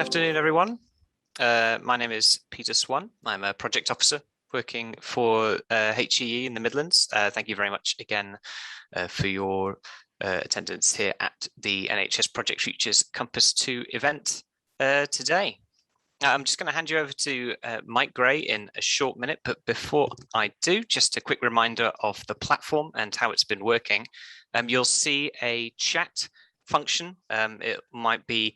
afternoon, everyone. My name is Peter Swan. I'm a project officer working for HEE in the Midlands. Thank you very much again for your attendance here at the NHS Project Futures Compass 2 event today. I'm just going to hand you over to Mike Gray in a short minute, but before I do, just a quick reminder of the platform and how it's been working. You'll see a chat function. It might be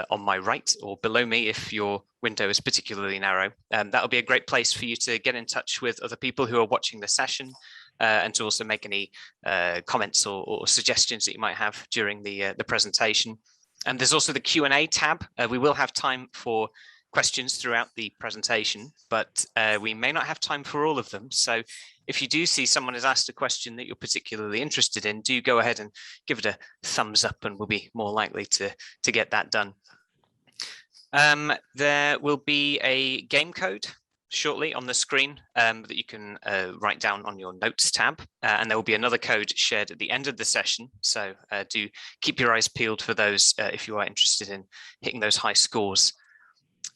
on my right or below me if your window is particularly narrow. That'll be a great place for you to get in touch with other people who are watching the session and to also make any comments or suggestions that you might have during the presentation. And there's also the Q&A tab. We will have time for questions throughout the presentation, but we may not have time for all of them. So if you do see someone has asked a question that you're particularly interested in, do go ahead and give it a thumbs up and we'll be more likely to get that done. There will be a game code shortly on the screen that you can write down on your notes tab, and there will be another code shared at the end of the session. So do keep your eyes peeled for those if you are interested in hitting those high scores.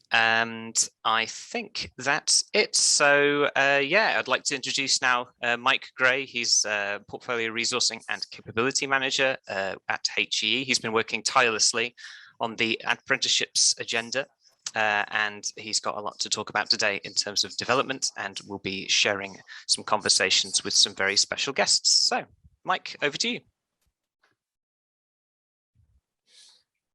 And I think that's it. So yeah, I'd like to introduce now Mike Gray. He's Portfolio Resourcing and Capability Manager at HEE. He's been working tirelessly on the apprenticeships agenda, and he's got a lot to talk about today in terms of development, and we'll be sharing some conversations with some very special guests. So Mike, over to you.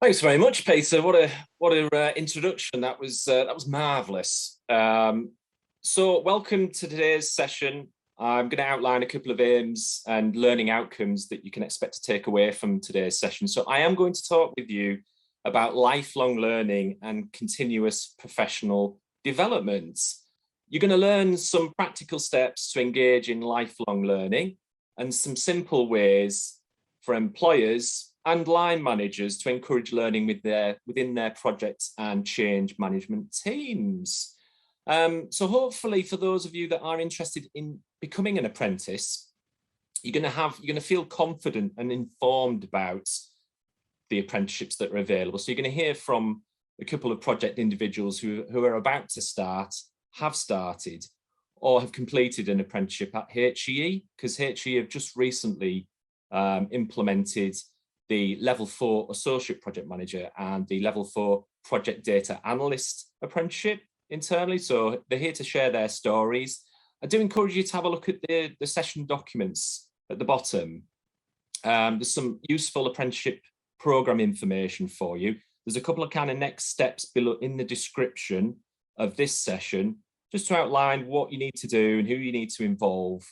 Thanks very much, Peter. What a introduction. That was marvellous. So welcome to today's session. I'm going to outline a couple of aims and learning outcomes that you can expect to take away from today's session. So I am going to talk with you about lifelong learning and continuous professional development. You're going to learn some practical steps to engage in lifelong learning and some simple ways for employers and line managers to encourage learning within their projects and change management teams. So hopefully for those of you that are interested in becoming an apprentice, you're going to feel confident and informed about the apprenticeships that are available. So you're going to hear from a couple of project individuals who are about to start, have started, or have completed an apprenticeship at HEE, because HEE have just recently implemented the level 4 associate project manager and the level 4 project data analyst apprenticeship internally. So they're here to share their stories. I do encourage you to have a look at the session documents at the bottom. There's some useful apprenticeship program information for you. There's a couple of kind of next steps below in the description of this session, just to outline what you need to do and who you need to involve,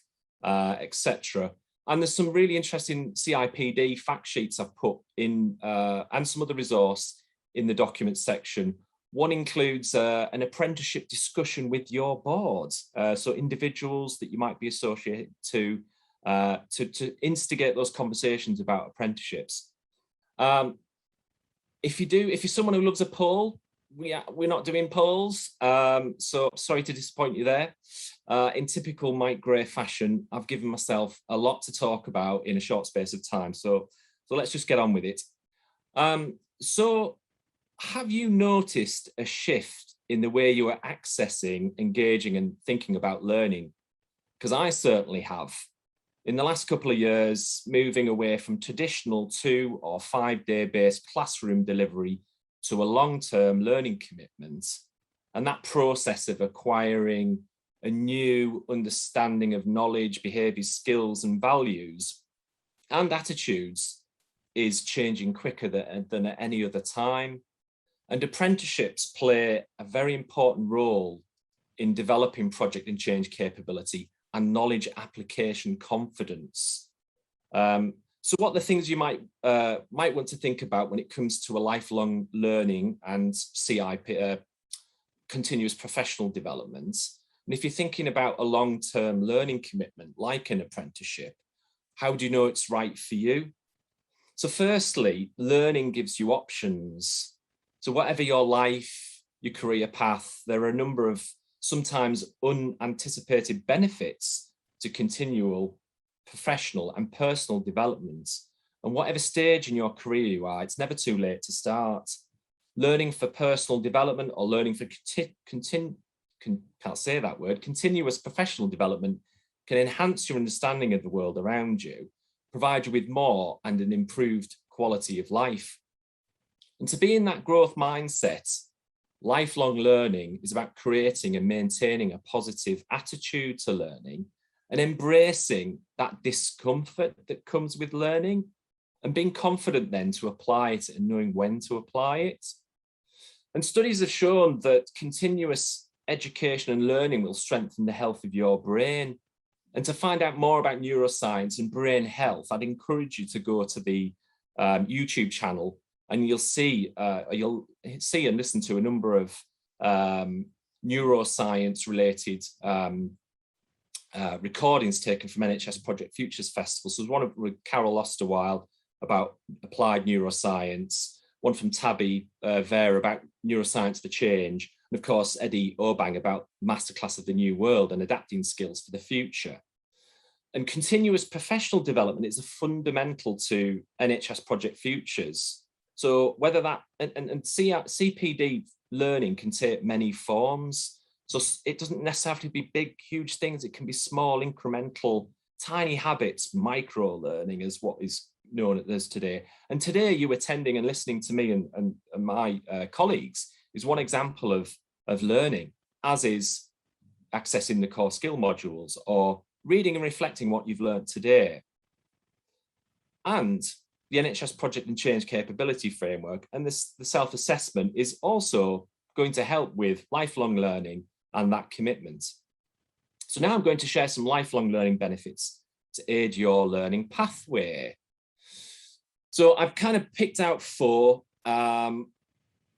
etc. And there's some really interesting CIPD fact sheets I've put in and some other resource in the documents section. One includes an apprenticeship discussion with your board. So individuals that you might be associated to instigate those conversations about apprenticeships. If you're someone who loves a poll, we're not doing polls, so sorry to disappoint you there. In typical Mike Gray fashion, I've given myself a lot to talk about in a short space of time, so let's just get on with it. So have you noticed a shift in the way you are accessing, engaging and thinking about learning? Because I certainly have. In the last couple of years, moving away from traditional 2 or 5 day based classroom delivery to a long-term learning commitment, and that process of acquiring a new understanding of knowledge, behaviours, skills and values and attitudes is changing quicker than at any other time. And apprenticeships play a very important role in developing project and change capability and knowledge application confidence. So what are the things you might want to think about when it comes to a lifelong learning and CIP, continuous professional development? And if you're thinking about a long-term learning commitment like an apprenticeship, how do you know it's right for you? So firstly, learning gives you options. So whatever your life, your career path, there are a number of sometimes unanticipated benefits to continual professional and personal development. And whatever stage in your career you are, it's never too late to start. learning for personal development or learning for continuous professional development can enhance your understanding of the world around you, provide you with more and an improved quality of life. And to be in that growth mindset, lifelong learning is about creating and maintaining a positive attitude to learning and embracing that discomfort that comes with learning and being confident then to apply it and knowing when to apply it. And studies have shown that continuous education and learning will strengthen the health of your brain. And to find out more about neuroscience and brain health, I'd encourage you to go to the YouTube channel, and you'll see and listen to a number of neuroscience related recordings taken from NHS Project Futures Festival. So there's one with Carol Osterwild about applied neuroscience, one from Tabby Vera about neuroscience for change, and of course Eddie Obang about Masterclass of the New World and adapting skills for the future. And continuous professional development is a fundamental to NHS Project Futures. So whether that, and CPD learning can take many forms. So it doesn't necessarily be big, huge things. It can be small, incremental, tiny habits, micro learning is what is known as today. And today you attending and listening to me and my colleagues is one example of learning, as is accessing the core skill modules or reading and reflecting what you've learned today. And the NHS Project and Change Capability Framework and the self-assessment is also going to help with lifelong learning and that commitment. So now I'm going to share some lifelong learning benefits to aid your learning pathway. So I've kind of picked out 4.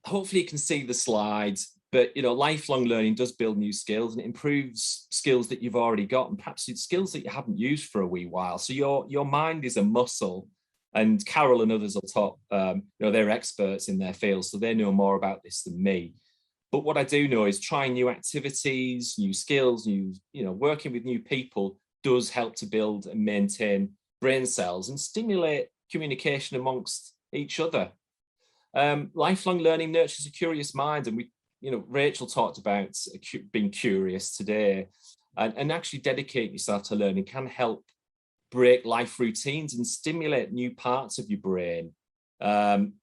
Hopefully you can see the slides, but lifelong learning does build new skills and it improves skills that you've already got and perhaps it's skills that you haven't used for a wee while. So your mind is a muscle, and Carol and others will talk, they're experts in their field, so they know more about this than me. But what I do know is trying new activities, new skills, working with new people does help to build and maintain brain cells and stimulate communication amongst each other. Lifelong learning nurtures a curious mind, and Rachel talked about being curious today, and actually dedicate yourself to learning can help break life routines and stimulate new parts of your brain.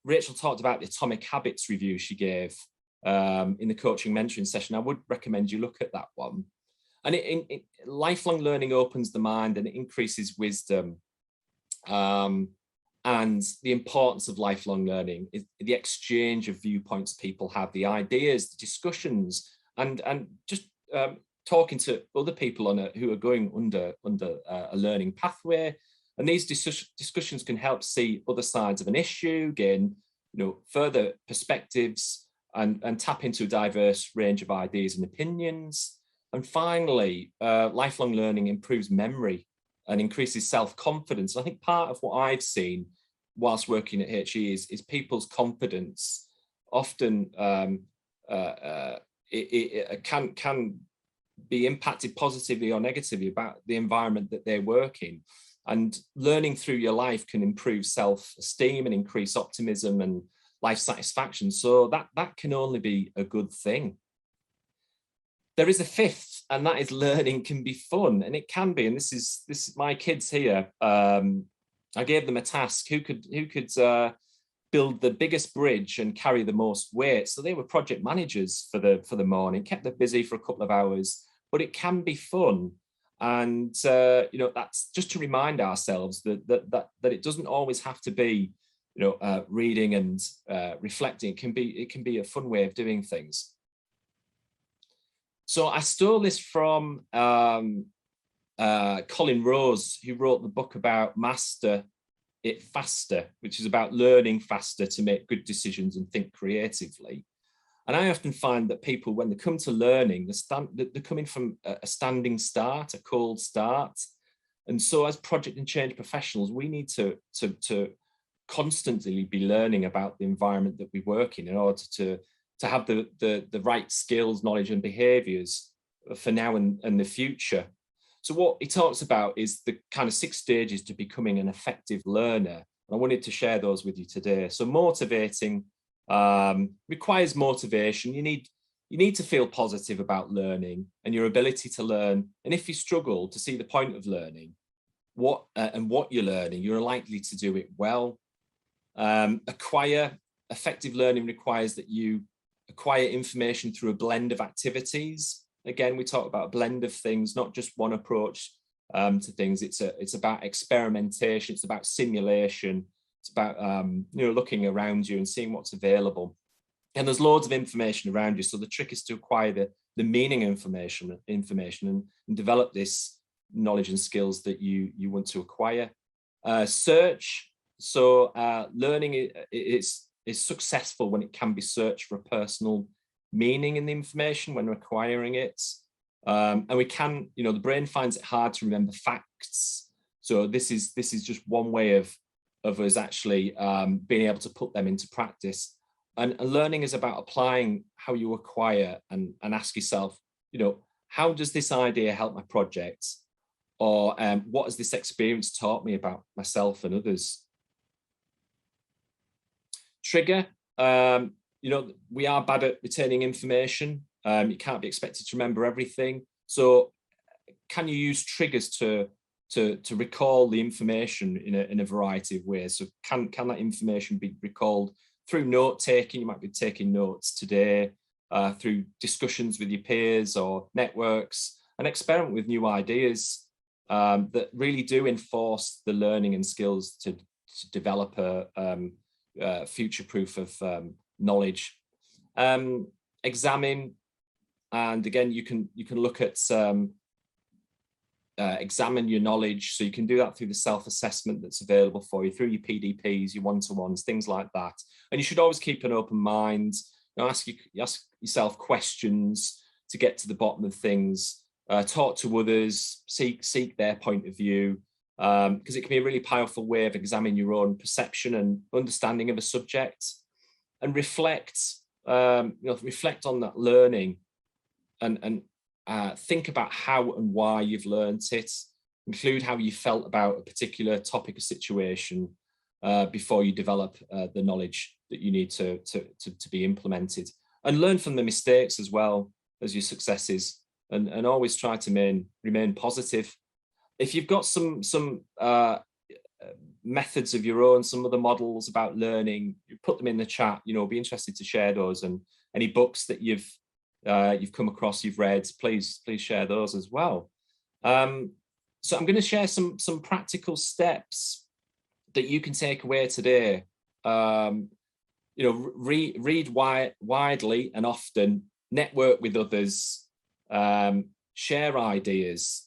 Rachel talked about the Atomic Habits review she gave in the coaching mentoring session. I would recommend you look at that one. And lifelong learning opens the mind and it increases wisdom. And the importance of lifelong learning is the exchange of viewpoints people have, the ideas, the discussions, and just talking to other people who are going under a learning pathway. And these discussions can help see other sides of an issue, gain further perspectives, and tap into a diverse range of ideas and opinions. And finally, lifelong learning improves memory and increases self-confidence. I think part of what I've seen whilst working at HE is people's confidence often it can be impacted positively or negatively about the environment that they work in. And learning through your life can improve self-esteem and increase optimism and life satisfaction. So that can only be a good thing. There is a 5th, and that is learning can be fun, and it can be. And this is my kids here. I gave them a task: who could build the biggest bridge and carry the most weight. So they were project managers for the morning, kept them busy for a couple of hours. But it can be fun, and that's just to remind ourselves that it doesn't always have to be reading and reflecting. It can be a fun way of doing things. So I stole this from Colin Rose, who wrote the book about Master It Faster, which is about learning faster to make good decisions and think creatively. And I often find that people, when they come to learning, they're coming from a standing start, a cold start. And so as project and change professionals, we need to constantly be learning about the environment that we work in order to have the right skills, knowledge and behaviors for now and the future. So what he talks about is the kind of 6 stages to becoming an effective learner. And I wanted to share those with you today. So motivating, requires motivation. You need to feel positive about learning and your ability to learn. And if you struggle to see the point of learning, what you're learning, you're likely to do it well. Effective learning requires that you acquire information through a blend of activities. Again, we talk about a blend of things, not just one approach to things. It's about experimentation. It's about simulation. It's about looking around you and seeing what's available. And there's loads of information around you. So the trick is to acquire the meaning information and develop this knowledge and skills that you want to acquire. Search. So learning is successful when it can be searched for a personal meaning in the information when acquiring it. And we can, the brain finds it hard to remember facts. So this is just one way of us actually being able to put them into practice. And learning is about applying how you acquire and ask yourself, how does this idea help my project? Or what has this experience taught me about myself and others? Trigger, we are bad at retaining information. You can't be expected to remember everything. So can you use triggers to recall the information in a variety of ways? So can that information be recalled through note taking? You might be taking notes today, through discussions with your peers or networks, and experiment with new ideas that really do enforce the learning and skills to develop a future proof of knowledge. Examine, and again, you can look at examine your knowledge. So you can do that through the self-assessment that's available for you, through your PDPs, your one-to-ones, things like that. And you should always keep an open mind. Ask yourself questions to get to the bottom of things. Talk to others, seek their point of view, because it can be a really powerful way of examining your own perception and understanding of a subject, and reflect on that learning, and think about how and why you've learned it. Include how you felt about a particular topic or situation before you develop the knowledge that you need to be implemented, and learn from the mistakes as well as your successes, and always try to remain positive. If you've got some methods of your own, some other models about learning, you put them in the chat. Be interested to share those, and any books that you've come across, you've read, please share those as well. So I'm going to share some practical steps that you can take away today. Read widely and often, network with others, share ideas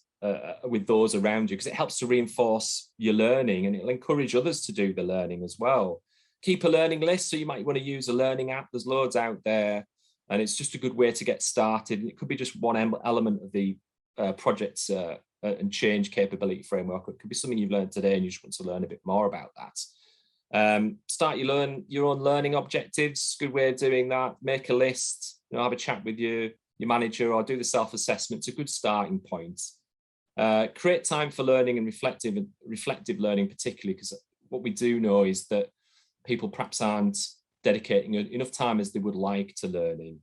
with those around you, because it helps to reinforce your learning, and it'll encourage others to do the learning as well. Keep a learning list. So you might want to use a learning app. There's loads out there, and it's just a good way to get started. And it could be just one element of the project's and change capability framework. It could be something you've learned today and you just want to learn a bit more about that. Start your own learning objectives. Good way of doing that. Make a list. Have a chat with your manager, or do the self-assessment. It's a good starting point. Create time for learning and reflective learning, particularly, because what we do know is that people perhaps aren't dedicating enough time as they would like to learning.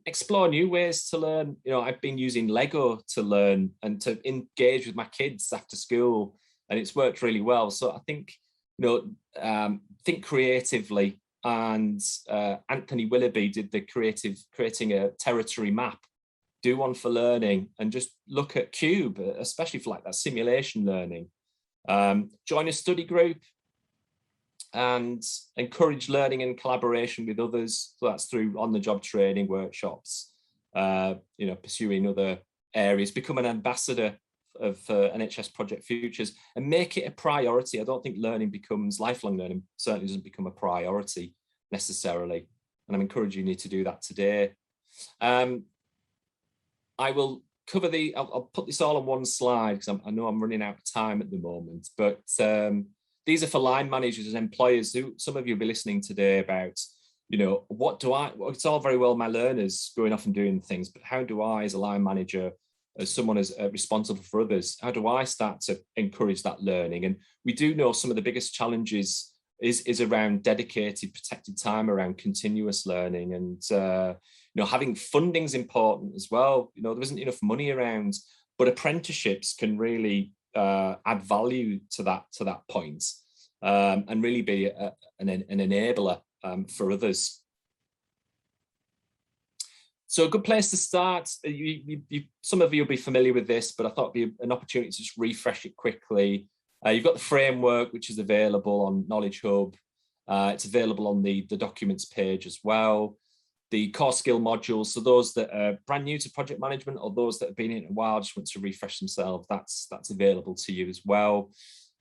Explore new ways to learn. I've been using Lego to learn and to engage with my kids after school, and it's worked really well. So I think, think creatively. And Anthony Willoughby did creating a territory map. Do one for learning, and just look at Cube, especially for like that simulation learning. Join a study group and encourage learning and collaboration with others. So that's through on-the-job training, workshops, pursuing other areas. Become an ambassador of NHS Project Futures, and make it a priority. I don't think lifelong learning certainly doesn't become a priority necessarily. And I'm encouraging you to do that today. I will cover I'll put this all on one slide, because I know I'm running out of time at the moment, but these are for line managers and employers. Who some of you will be listening today about, it's all very well my learners going off and doing things, but how do I, as a line manager, as someone as responsible for others, how do I start to encourage that learning? And we do know some of the biggest challenges is around dedicated, protected time around continuous learning. And, having funding is important as well. There isn't enough money around, but apprenticeships can really add value to that point, and really be an enabler for others. So a good place to start, some of you will be familiar with this, but I thought it'd be an opportunity to just refresh it quickly. You've got the framework, which is available on Knowledge Hub. It's available on the documents page as well. The core skill modules, so those that are brand new to project management or those that have been in it a while, just want to refresh themselves, that's available to you as well.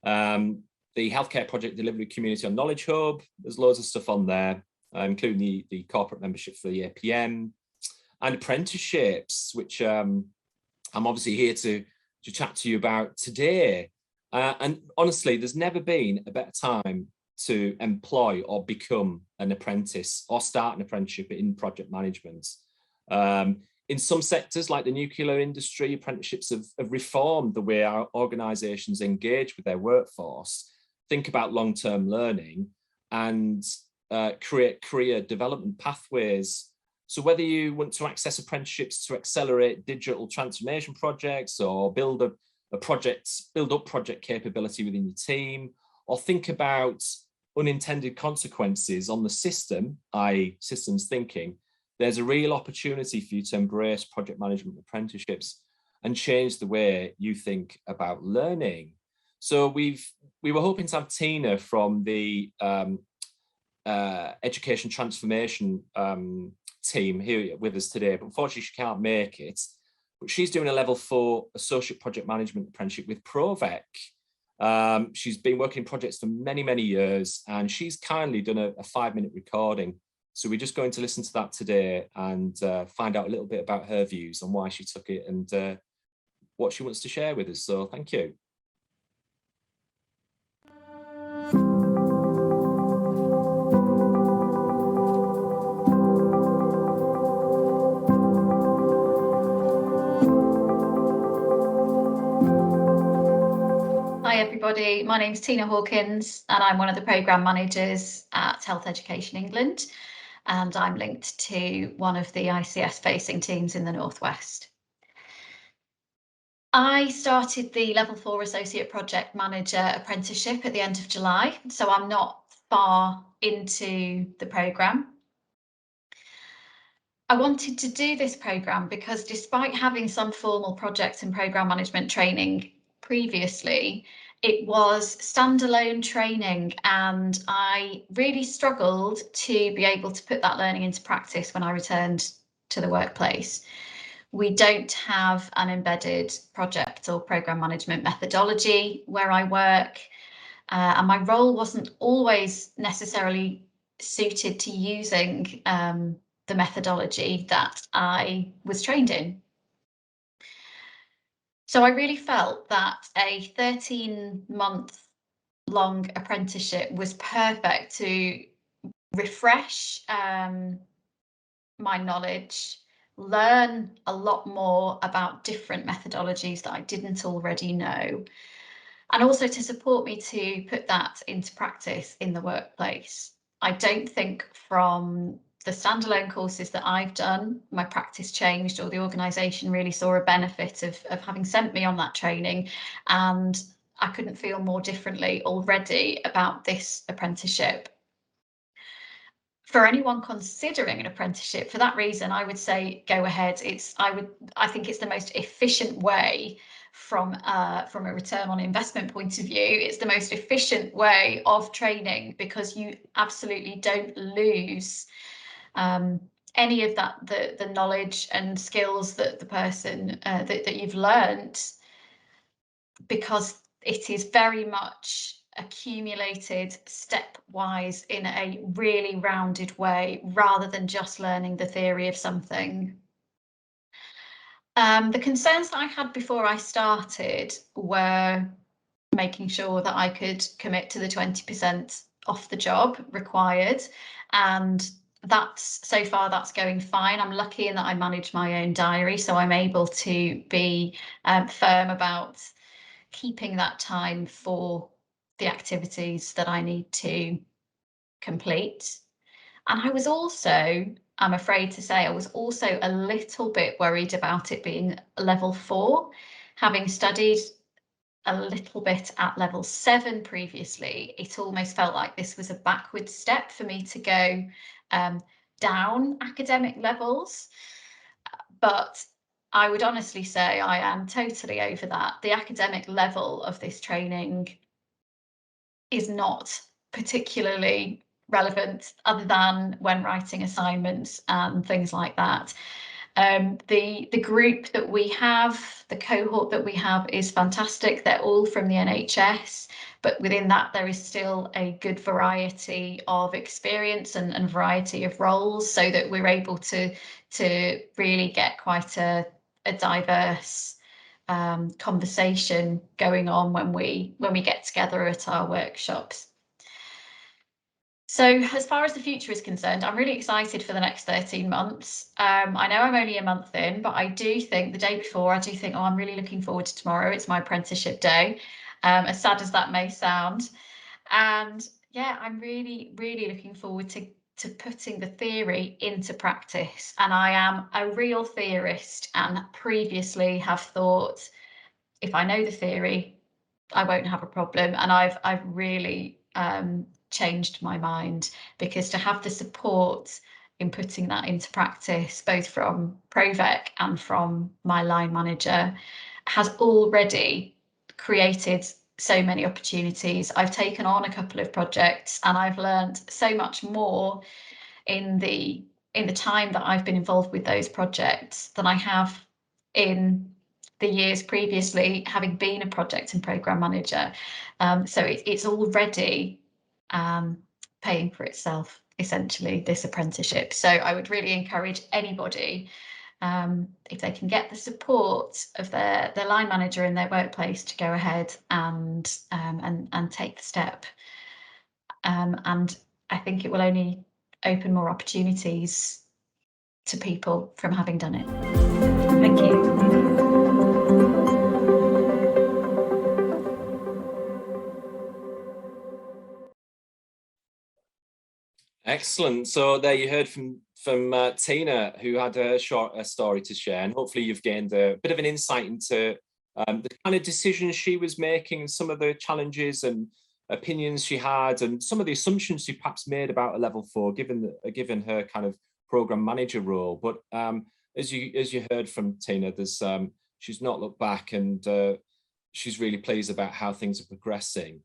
The healthcare project delivery community on Knowledge Hub, there's loads of stuff on there, including the corporate membership for the APM. And apprenticeships, which I'm obviously here to chat to you about today. And honestly, there's never been a better time to employ or become an apprentice or start an apprenticeship in project management. In some sectors, like the nuclear industry, apprenticeships have reformed the way our organisations engage with their workforce, think about long-term learning, and create career development pathways. So whether you want to access apprenticeships to accelerate digital transformation projects, or build up project capability within your team, or think about unintended consequences on the system, i.e. systems thinking, there's a real opportunity for you to embrace project management apprenticeships and change the way you think about learning. So we were hoping to have Tina from the education transformation team here with us today, but unfortunately she can't make it. But she's doing a level 4 associate project management apprenticeship with Provec. She's been working in projects for many years, and she's kindly done a 5-minute recording. So we're just going to listen to that today and find out a little bit about her views on why she took it and what she wants to share with us. So thank you. Hi everybody, my name is Tina Hawkins and I'm one of the programme managers at Health Education England, and I'm linked to one of the ICS facing teams in the Northwest. I started the Level 4 Associate Project Manager apprenticeship at the end of July, so I'm not far into the programme. I wanted to do this programme because despite having some formal project and programme management training previously, it was standalone training, and I really struggled to be able to put that learning into practice when I returned to the workplace. We don't have an embedded project or programme management methodology where I work, and my role wasn't always necessarily suited to using the methodology that I was trained in. So I really felt that a 13-month long apprenticeship was perfect to refresh my knowledge, learn a lot more about different methodologies that I didn't already know, and also to support me to put that into practice in the workplace. I don't think from the standalone courses that I've done, my practice changed, or the organisation really saw a benefit of having sent me on that training, and I couldn't feel more differently already about this apprenticeship. For anyone considering an apprenticeship, for that reason, I would say go ahead. I think it's the most efficient way from a return on investment point of view. It's the most efficient way of training because you absolutely don't lose any of that the knowledge and skills that the person that you've learned, because it is very much accumulated stepwise in a really rounded way rather than just learning the theory of something. The concerns that I had before I started were making sure that I could commit to the 20% off the job required, and so far that's going fine. I'm lucky in that I manage my own diary, so I'm able to be firm about keeping that time for the activities that I need to complete. And I was also, I'm afraid to say, I was also a little bit worried about it being level 4, having studied a little bit at level 7 previously. It almost felt like this was a backward step for me to go down academic levels. But I would honestly say I am totally over that. The academic level of this training is not particularly relevant other than when writing assignments and things like that. The group that we have, the cohort that we have is fantastic. They're all from the NHS, but within that there is still a good variety of experience and variety of roles, so that we're able to really get quite a diverse conversation going on when we get together at our workshops. So as far as the future is concerned, I'm really excited for the next 13 months. I know I'm only a month in, but I do think the day before, I do think, oh, I'm really looking forward to tomorrow. It's my apprenticeship day, as sad as that may sound. And yeah, I'm really, really looking forward to putting the theory into practice. And I am a real theorist, and previously have thought, if I know the theory, I won't have a problem. And I've really changed my mind, because to have the support in putting that into practice, both from Provec and from my line manager, has already created so many opportunities. I've taken on a couple of projects and I've learned so much more in the time that I've been involved with those projects than I have in the years previously, having been a project and program manager. So it's already paying for itself, essentially, this apprenticeship. So I would really encourage anybody, if they can get the support of their line manager in their workplace, to go ahead and take the step. And I think it will only open more opportunities to people from having done it. Thank you. Excellent. So there you heard from Tina, who had a short story to share, and hopefully you've gained a bit of an insight into the kind of decisions she was making, some of the challenges and opinions she had, and some of the assumptions she perhaps made about a level 4, given her kind of program manager role. But as you heard from Tina, there's she's not looked back, and she's really pleased about how things are progressing.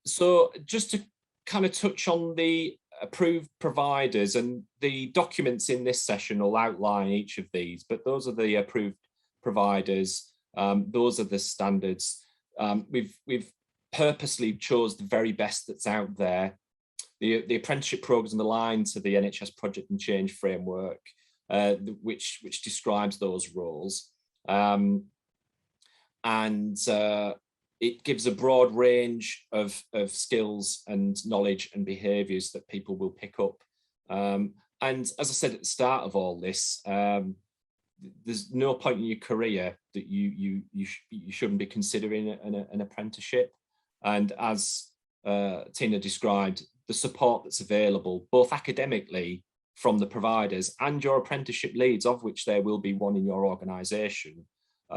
So just to kind of touch on the approved providers, and the documents in this session will outline each of these, but those are the approved providers. Those are the standards. We've purposely chose the very best that's out there. The apprenticeship programs aligned to the NHS Project and Change framework, which describes those roles. It gives a broad range of skills and knowledge and behaviours that people will pick up. And as I said at the start of all this, there's no point in your career that you shouldn't be considering an apprenticeship. And as Tina described, the support that's available, both academically from the providers and your apprenticeship leads, of which there will be one in your organisation,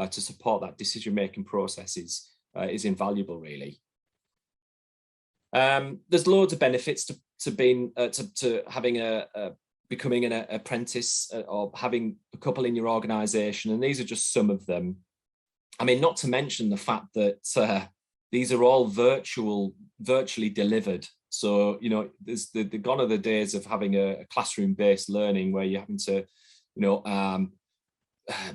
to support that decision-making processes, is invaluable, really. There's loads of benefits to having becoming an apprentice, or having a couple in your organisation, and these are just some of them. I mean, not to mention the fact that these are all virtually delivered. So, you know, there's gone are the days of having a classroom-based learning where you're having to, you know,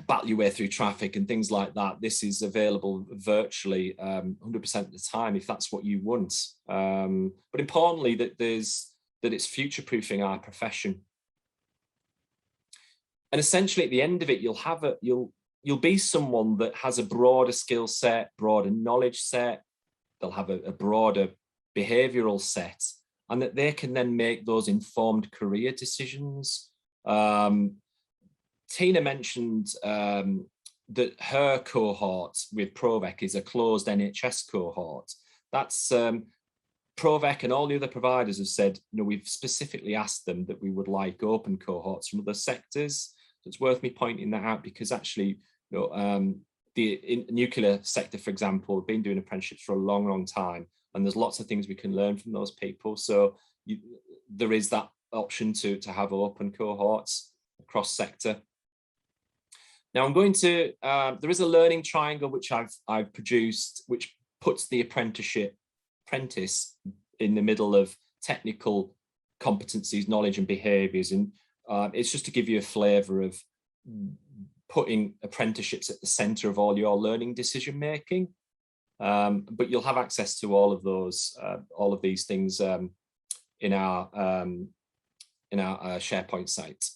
battle your way through traffic and things like that. This is available virtually 100% of the time, if that's what you want. But importantly, that it's future-proofing our profession. And essentially, at the end of it, you'll be someone that has a broader skill set, broader knowledge set. They'll have a broader behavioural set, and that they can then make those informed career decisions. Tina mentioned that her cohort with Provec is a closed NHS cohort. That's Provec and all the other providers have said, we've specifically asked them that we would like open cohorts from other sectors. So it's worth me pointing that out, because actually, the nuclear sector, for example, have been doing apprenticeships for a long, long time, and there's lots of things we can learn from those people. So there is that option to have open cohorts across sector. Now I'm going to, there is a learning triangle which I've produced, which puts the apprentice in the middle of technical competencies, knowledge and behaviours. And it's just to give you a flavour of putting apprenticeships at the centre of all your learning decision making. But you'll have access to all of those, all of these things in our SharePoint site.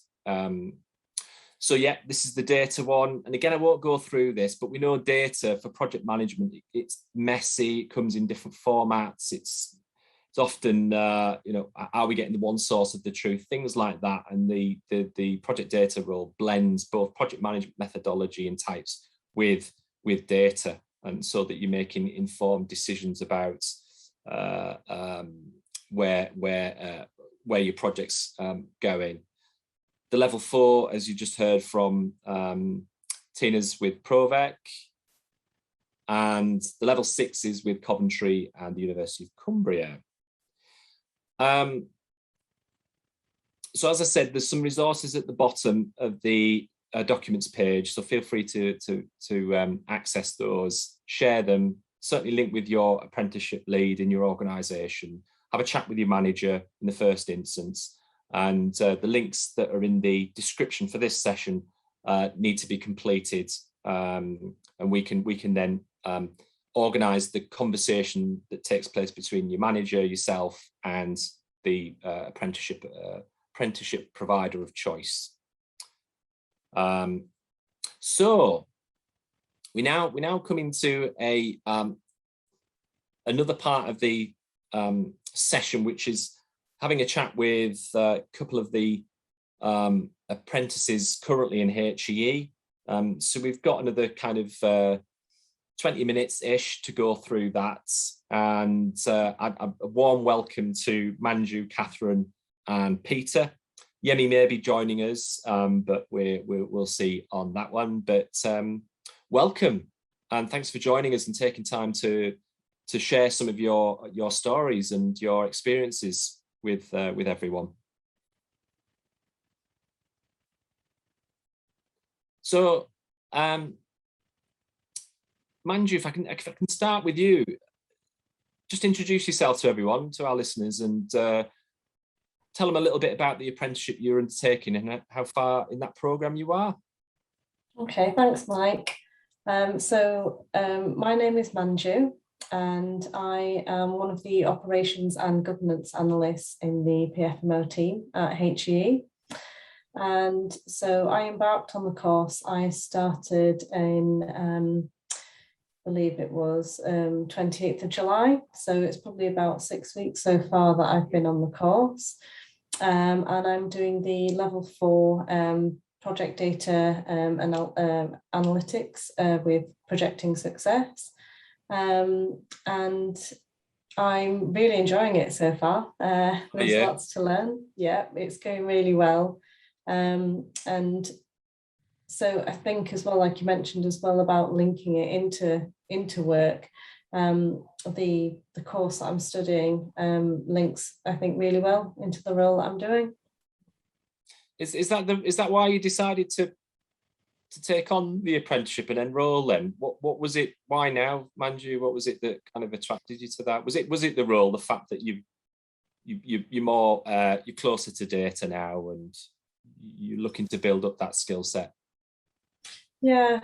So yeah, this is the data one. And again, I won't go through this, but we know data for project management, it's messy, it comes in different formats. It's often, are we getting the one source of the truth, things like that. And the project data role blends both project management methodology and types with data, and so that you're making informed decisions about where your project's going. The level 4, as you just heard from Tina's with Provec, and the level 6 is with Coventry and the University of Cumbria. So as I said, there's some resources at the bottom of the documents page, so feel free to access those, share them, certainly link with your apprenticeship lead in your organisation, have a chat with your manager in the first instance, and the links that are in the description for this session need to be completed, and we can then organise the conversation that takes place between your manager, yourself, and the apprenticeship provider of choice. So we now come into another part of the session, which is having a chat with a couple of the apprentices currently in HEE. So we've got another kind of 20 minutes-ish to go through that. And a warm welcome to Manju, Catherine and Peter. Yemi may be joining us, but we'll see on that one. But welcome, and thanks for joining us and taking time to share some of your stories and your experiences with everyone. So, Manju, if I can start with you, just introduce yourself to everyone, to our listeners, and tell them a little bit about the apprenticeship you're undertaking and how far in that programme you are. Okay, thanks, Mike. My name is Manju, and I am one of the operations and governance analysts in the PFMO team at HEE. And so I embarked on the course. I started in, I believe it was 28th of July. So it's probably about 6 weeks so far that I've been on the course. And I'm doing the level 4 project data analytics with projecting success. And I'm really enjoying it so far. There's lots to learn. Yeah, it's going really well. And so I think as well, like you mentioned as well about linking it into work, the course that I'm studying links, I think, really well into the role that I'm doing. Is that why you decided to take on the apprenticeship and enroll then? What was it? Why now, Manju? What was it that kind of attracted you to that? Was it the role, the fact that you're more you're closer to data now and you're looking to build up that skill set? Yeah.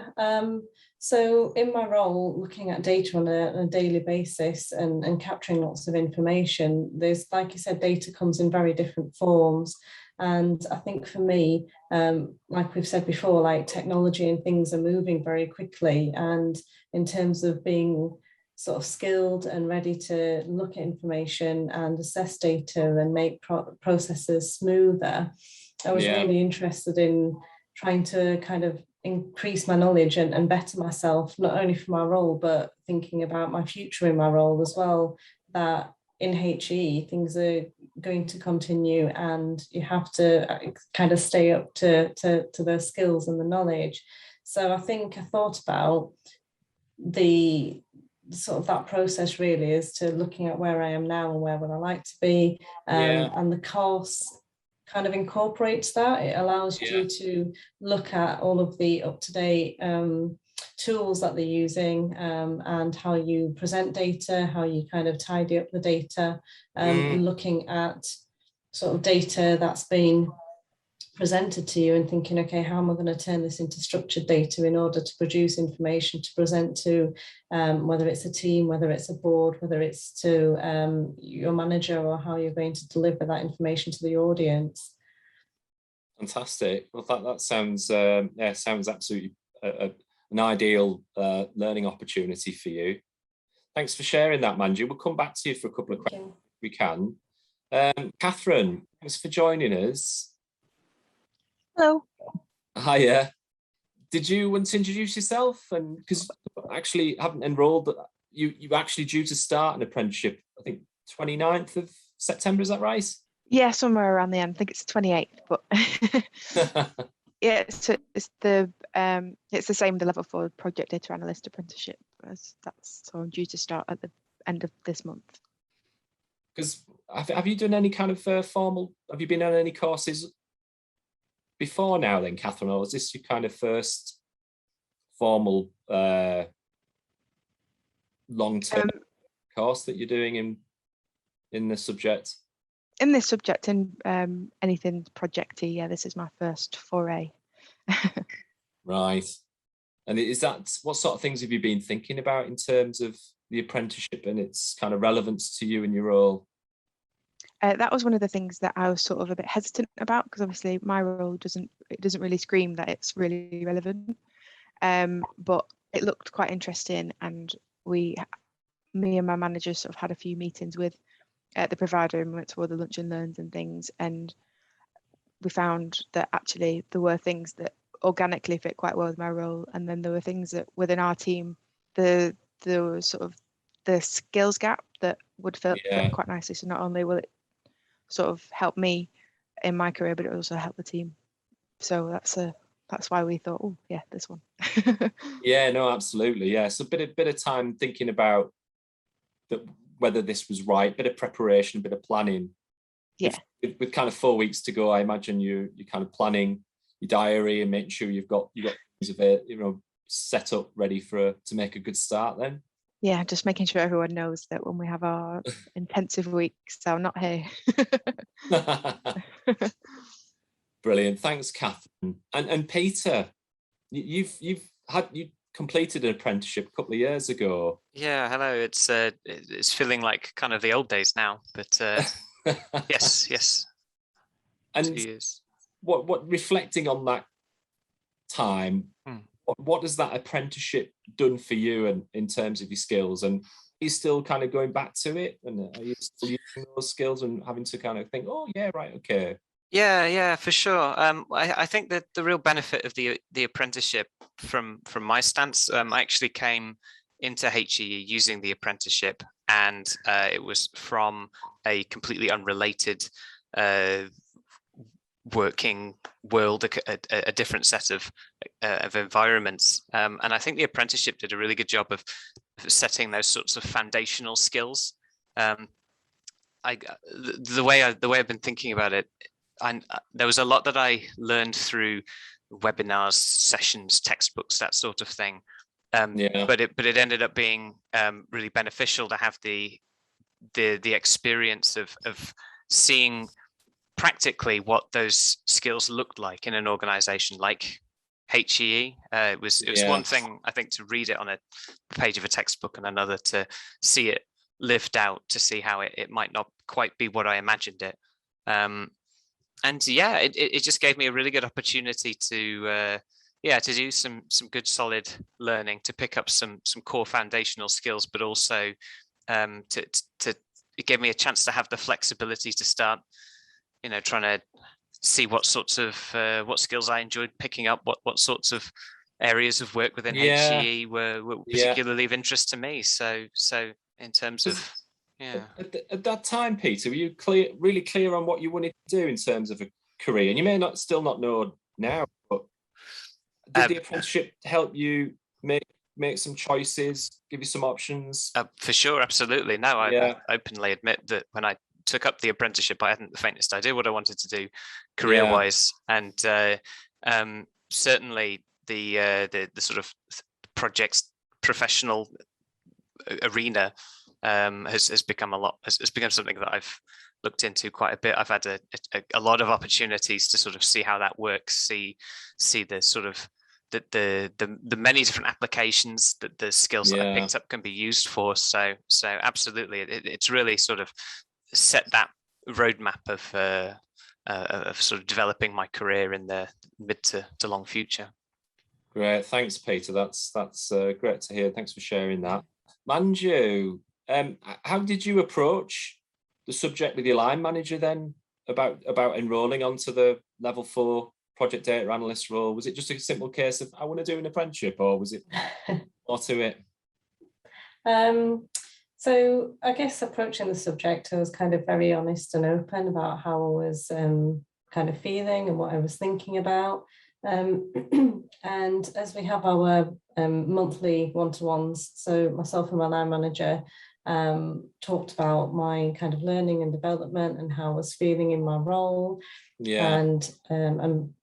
So in my role, looking at data on a daily basis and capturing lots of information, there's, like you said, data comes in very different forms. And I think for me, like we've said before, like technology and things are moving very quickly. And in terms of being sort of skilled and ready to look at information and assess data and make processes smoother, I was really interested in trying to kind of increase my knowledge and better myself, not only for my role, but thinking about my future in my role as well, that in HE, things are going to continue, and you have to kind of stay up to the skills and the knowledge. So I think I thought about the sort of that process really as to looking at where I am now and where would I like to be, and the course kind of incorporates that. It allows you to look at all of the up-to-date tools that they're using, and how you present data, how you kind of tidy up the data, looking at sort of data that's been presented to you and thinking, okay, how am I going to turn this into structured data in order to produce information to present to whether it's a team, whether it's a board, whether it's to your manager, or how you're going to deliver that information to the audience. Fantastic. Well, that sounds sounds absolutely an ideal learning opportunity for you. Thanks for sharing that, Manju. We'll come back to you for a couple of questions if we can. Catherine, thanks for joining us. Hello. Hiya. Did you want to introduce yourself? And because actually haven't enrolled, you actually due to start an apprenticeship, I think 29th of September, is that right? Yeah, somewhere around the end. I think it's 28th, but yeah, so it's the same, the level 4 project data analyst apprenticeship. So I'm due to start at the end of this month. Because have you done any kind of formal? Have you been on any courses before now, then, Catherine, or is this your kind of first formal long-term course that you're doing in this subject? In this subject, in anything projecty, yeah, this is my first foray. Right. And is that, what sort of things have you been thinking about in terms of the apprenticeship and its kind of relevance to you and your role? That was one of the things that I was sort of a bit hesitant about, because obviously my role doesn't really scream that it's really relevant. But it looked quite interesting, and me and my manager sort of had a few meetings with the provider, and we went to all the lunch and learns and things, and we found that actually there were things that organically fit quite well with my role, and then there were things that within our team, there was sort of the skills gap that would fit quite nicely. So not only will it sort of help me in my career, but it also help the team. So that's why we thought, oh yeah, this one. Yeah, no, absolutely. Yeah, so a bit of time thinking about that, whether this was right, bit of preparation, a bit of planning. Yeah. With kind of 4 weeks to go, I imagine you're kind of planning your diary and making sure you've got things of it, set up ready to make a good start then. Yeah, just making sure everyone knows that when we have our intensive weeks, I'm not here. Brilliant, thanks, Catherine. And Peter, you completed an apprenticeship a couple of years ago. Yeah, hello. It's feeling like kind of the old days now, but yes. And 2 years. What reflecting on that time, what has that apprenticeship done for you and in terms of your skills? And are you still kind of going back to it? And are you still using those skills and having to kind of think, oh yeah, right, okay. Yeah, for sure. I think that the real benefit of the apprenticeship from my stance, I actually came into HE using the apprenticeship, and it was from a completely unrelated working world, a different set of environments, and I think the apprenticeship did a really good job of setting those sorts of foundational skills. The way I've been thinking about it, there was a lot that I learned through webinars, sessions, textbooks, that sort of thing. But it ended up being really beneficial to have the experience of seeing practically what those skills looked like in an organization like HEE. It was one thing, I think, to read it on a page of a textbook, and another to see it lived out, to see how it might not quite be what I imagined it. And yeah, it just gave me a really good opportunity to do some good solid learning, to pick up some core foundational skills, but also it gave me a chance to have the flexibility to start, trying to see what sorts of what skills I enjoyed picking up, what sorts of areas of work within HEE were particularly of interest to me. So in terms of Yeah. At that time, Peter, were you really clear on what you wanted to do in terms of a career? And you may still not know now, but did the apprenticeship help you make some choices, give you some options? For sure, absolutely. No, Yeah. I openly admit that when I took up the apprenticeship, I hadn't the faintest idea what I wanted to do career-wise, and certainly the sort of projects professional arena has become has become something that I've looked into quite a bit. I've had a lot of opportunities to sort of see how that works, see the sort of the many different applications that the skills that I picked up can be used for. So absolutely, it's really sort of set that roadmap of sort of developing my career in the mid to long future. Great, thanks, Peter. That's great to hear. Thanks for sharing that. Manju, how did you approach the subject with your line manager then about enrolling onto the level 4 project data analyst role? Was it just a simple case of I want to do an apprenticeship, or was it more to it? So I guess approaching the subject, I was kind of very honest and open about how I was kind of feeling and what I was thinking about. And as we have our monthly one-to-ones, so myself and my line manager talked about my kind of learning and development and how I was feeling in my role, and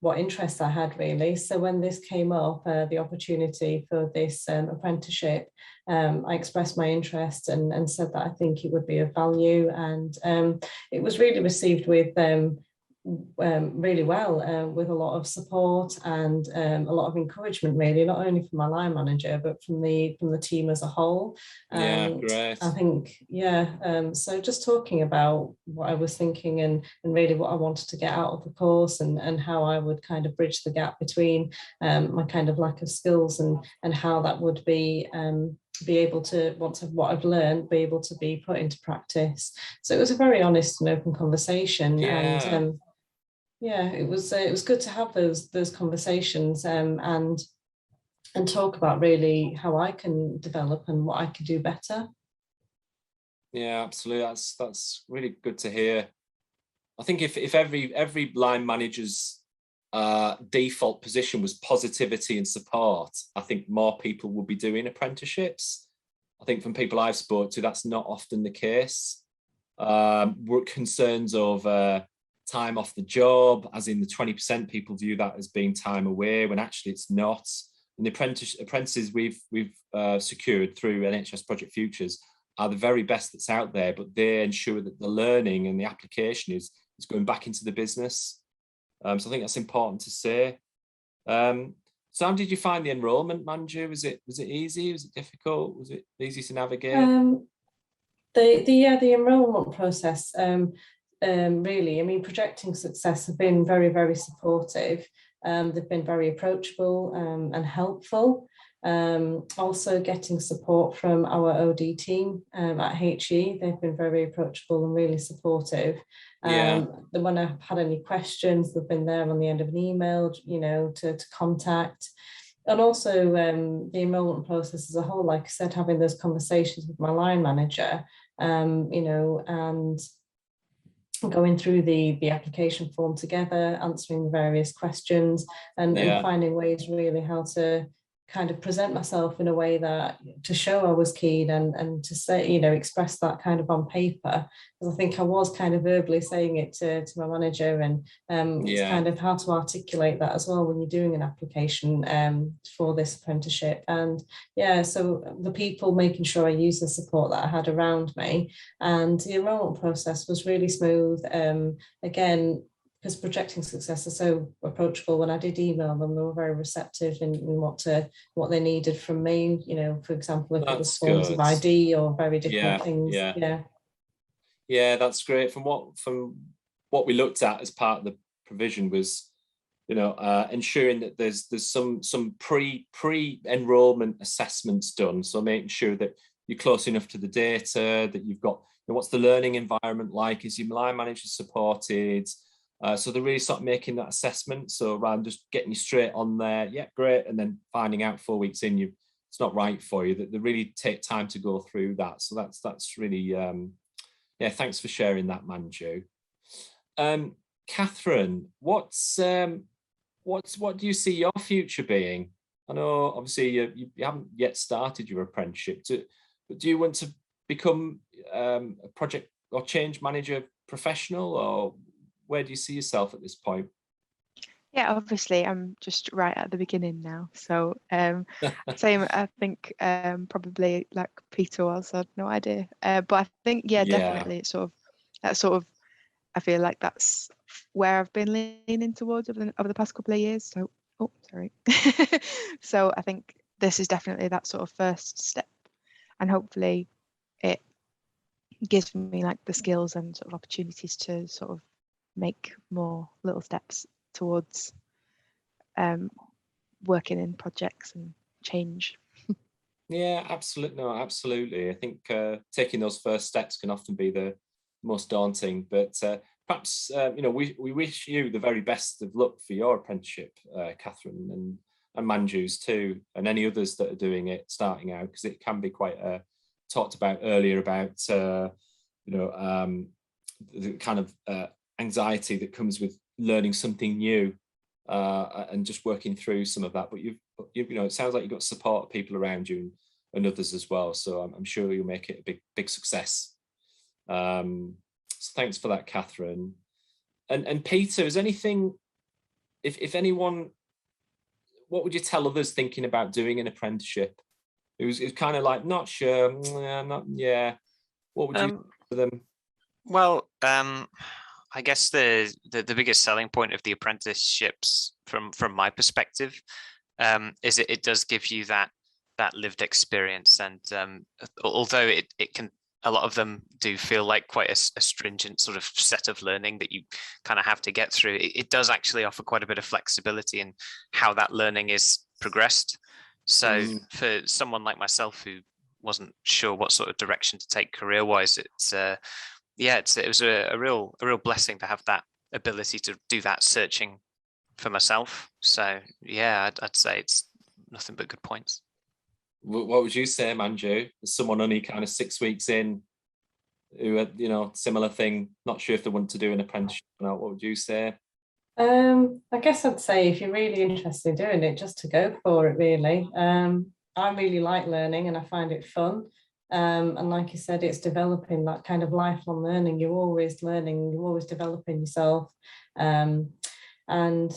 what interests I had really. So when this came up, the opportunity for this apprenticeship, I expressed my interest and said that I think it would be of value, and it was really received with really well, with a lot of support and a lot of encouragement, really, not only from my line manager but from the team as a whole. Great. I think, so just talking about what I was thinking and really what I wanted to get out of the course, and how I would kind of bridge the gap between my kind of lack of skills and how that would be able to, once what I've learned, be able to be put into practice. So it was a very honest and open conversation, and it was good to have those conversations and talk about really how I can develop and what I can do better. Yeah, absolutely. That's really good to hear. I think if every line manager's default position was positivity and support, I think more people would be doing apprenticeships. I think from people I've spoken to, that's not often the case. Concerns of time off the job, as in the 20% people view that as being time away, when actually it's not. And the apprentices we've secured through NHS Project Futures are the very best that's out there, but they ensure that the learning and the application is going back into the business. So I think that's important to say. So how did you find the enrolment, Manju? Was it easy? Was it difficult? Was it easy to navigate? The enrolment process, really, I mean, Projecting Success have been very, very supportive. They've been very approachable and helpful. Also getting support from our OD team at HE, they've been very approachable and really supportive. When I've had any questions, they've been there on the end of an email, to contact. And also the enrolment process as a whole, like I said, having those conversations with my line manager, and going through the application form together, answering the various questions, and finding ways really how to kind of present myself in a way that to show I was keen and to say, express that kind of on paper, because I think I was kind of verbally saying it to my manager, and it's kind of how to articulate that as well when you're doing an application for this apprenticeship. And so the people making sure I use the support that I had around me, and the enrollment process was really smooth. Again, because Projecting Success are so approachable, when I did email them, they were very receptive in what they needed from me. For example, if it was forms of ID or very different things. Yeah, that's great. From what we looked at as part of the provision was, ensuring that there's some pre-enrollment assessments done. So making sure that you're close enough to the data, that you've got, what's the learning environment like? Is your line manager supported? So they're really sort of making that assessment. So rather than just getting you straight on there, great, and then finding out 4 weeks in it's not right for you, that they really take time to go through that. So that's really Yeah, thanks for sharing that, Manju. Catherine, what do you see your future being? I know obviously you haven't yet started your apprenticeship, but do you want to become a project or change manager professional, or where do you see yourself at this point? Yeah, obviously I'm just right at the beginning now. So same, I think probably like Peter was, I had no idea. But I think, yeah, definitely it's sort of, I feel like that's where I've been leaning towards over the past couple of years. So, oh, sorry. So I think this is definitely that sort of first step, and hopefully it gives me like the skills and sort of opportunities to sort of make more little steps towards working in projects and change. Yeah, absolutely. No, absolutely. I think taking those first steps can often be the most daunting, but perhaps we wish you the very best of luck for your apprenticeship, Catherine, and Manju's too, and any others that are doing it starting out, because it can be quite talked about earlier about the kind of anxiety that comes with learning something new and just working through some of that. But it sounds like you've got support of people around you and others as well. So I'm sure you'll make it a big success. So thanks for that, Catherine. And Peter, is anything, if anyone, what would you tell others thinking about doing an apprenticeship? It was kind of like, not sure, What would you say to them? Well, I guess the biggest selling point of the apprenticeships from my perspective is it does give you that lived experience, and although it can, a lot of them do feel like quite a stringent sort of set of learning that you kind of have to get through, it does actually offer quite a bit of flexibility in how that learning is progressed. So for someone like myself who wasn't sure what sort of direction to take career-wise, it was a real blessing to have that ability to do that searching for myself. So yeah, I'd say it's nothing but good points. What would you say, Manju? As someone only kind of 6 weeks in, who had, similar thing, not sure if they want to do an apprenticeship or not, what would you say? I guess I'd say if you're really interested in doing it, just to go for it, really. I really like learning and I find it fun. And like you said, it's developing that kind of lifelong learning. You're always learning, you're always developing yourself. And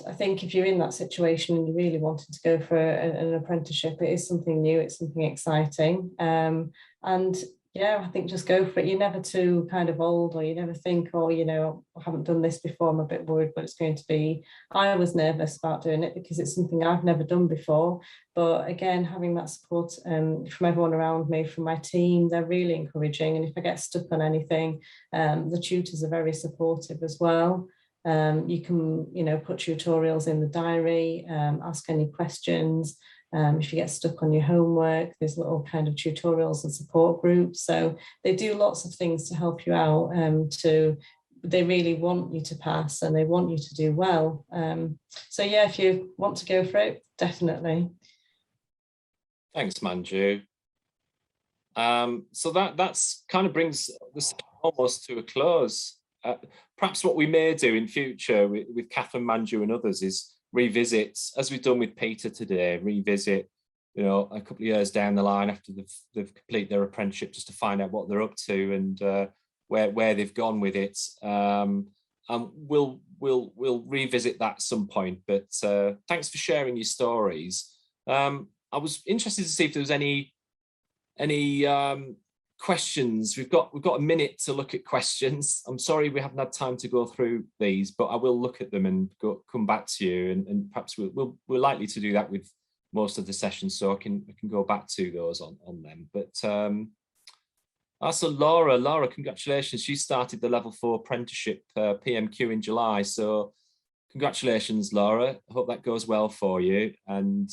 I think if you're in that situation and you really wanted to go for an apprenticeship, it is something new, it's something exciting. And yeah, I think just go for it. You're never too kind of old, or you never think, oh, I haven't done this before, I'm a bit worried what it's going to be. I was nervous about doing it because it's something I've never done before. But again, having that support from everyone around me, from my team, they're really encouraging. And if I get stuck on anything, the tutors are very supportive as well. You can, put tutorials in the diary, ask any questions. If you get stuck on your homework, there's little kind of tutorials and support groups. So they do lots of things to help you out. They really want you to pass and they want you to do well. So yeah, if you want to go for it, definitely. Thanks, Manju. So that's kind of brings this almost to a close. Perhaps what we may do in future with Catherine, Manju and others is revisit, as we've done with Peter today, revisit, a couple of years down the line after they've completed their apprenticeship, just to find out what they're up to and where they've gone with it. And we'll revisit that at some point. But thanks for sharing your stories. I was interested to see if there was any questions. We've got a minute to look at questions. I'm sorry we haven't had time to go through these, but I will look at them and come back to you, and perhaps we're likely to do that with most of the sessions, so I can go back to those on them. But also Laura, congratulations, she started the level 4 apprenticeship PMQ in July, so congratulations, Laura. I hope that goes well for you, and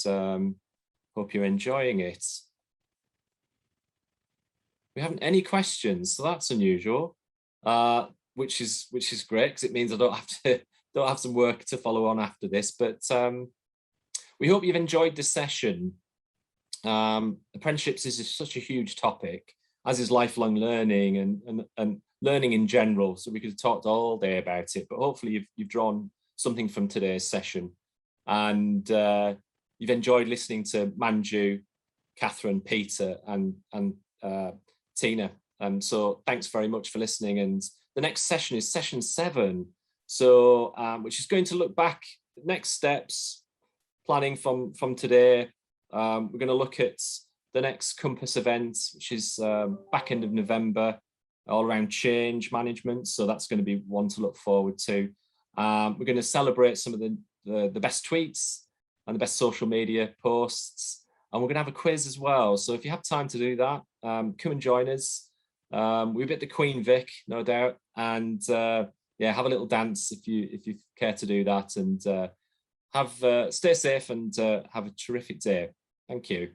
hope you're enjoying it. We haven't any questions, so that's unusual, which is great, because it means I don't have some work to follow on after this. But we hope you've enjoyed the session. Apprenticeships is such a huge topic, as is lifelong learning, and learning in general. So we could have talked all day about it, but hopefully you've drawn something from today's session, and you've enjoyed listening to Manju, Catherine, Peter, and Tina. And so thanks very much for listening. And the next session is session 7, so which is going to look back at next steps, planning from today. We're going to look at the next Compass event, which is back end of November, all around change management. So that's going to be one to look forward to. We're going to celebrate some of the best tweets and the best social media posts, and we're going to have a quiz as well. So if you have time to do that, come and join us. We've hit the Queen Vic, no doubt, and yeah, have a little dance if you care to do that, and stay safe and have a terrific day. Thank you.